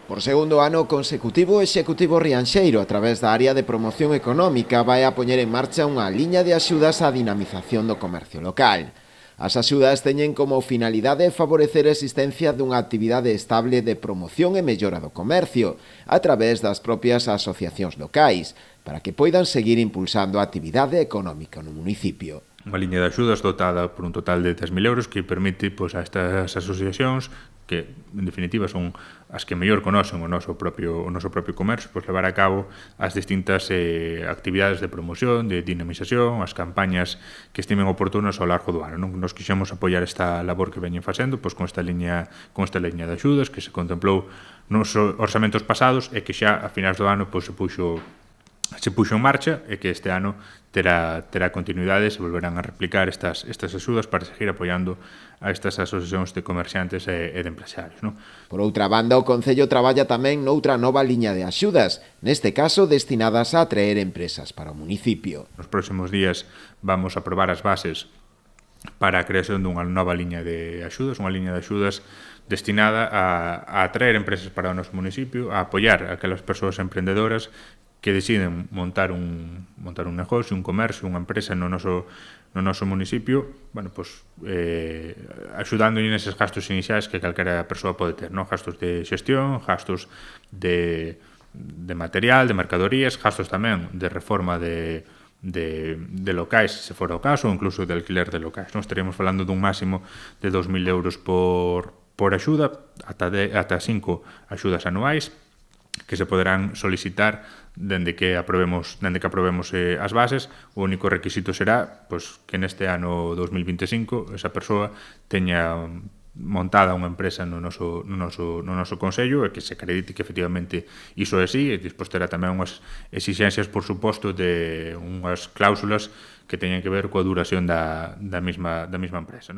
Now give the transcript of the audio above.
Por segundo ano consecutivo, o Executivo Rianxeiro, a través da área de promoción económica, vai a poñer en marcha unha liña de axudas á dinamización do comercio local. As axudas teñen como finalidade favorecer a existencia dunha actividade estable de promoción e mellora do comercio a través das propias asociacións locais, para que poidan seguir impulsando a actividade económica no municipio. Unha liña de axudas dotada por un total de 3.000 euros que permite a estas asociacións, que en definitiva son as que mellor conocen o noso propio comercio, levar a cabo as distintas actividades de promoción, de dinamización, as campañas que estimen oportunas ao largo do ano. Nos quixemos apoiar esta labor que veñen facendo con esta liña de axudas que se contemplou nos orzamentos pasados e que xa a finais do ano se puxo en marcha e que este ano terá continuidade e se volverán a replicar estas axudas para seguir apoiando a estas asociacións de comerciantes e de empresarios. Por outra banda, o Concello traballa tamén noutra nova liña de axudas, neste caso destinadas a atraer empresas para o municipio. Nos próximos días vamos a aprobar as bases para a creación dunha nova liña de axudas, unha liña de axudas destinada a atraer empresas para o noso municipio, a apoiar aquelas persoas emprendedoras que deciden montar un negocio, un comercio, unha empresa no noso municipio, axudándolle neses gastos iniciais que calquera persoa pode ter, gastos de xestión, gastos de material, de mercadorías, gastos tamén de reforma de locais, se fora o caso, ou incluso de alquiler de locais. Estaríamos falando dun máximo de 2.000 euros por axuda, ata 5 axudas anuais, que se poderán solicitar dende que aprobemos as bases. O único requisito será que neste ano 2025 esa persoa teña montada unha empresa no noso Concello e que se acredite que efectivamente iso é así, e despois terá tamén unhas exixencias, por suposto, de unhas cláusulas que teñen que ver coa duración da mesma empresa.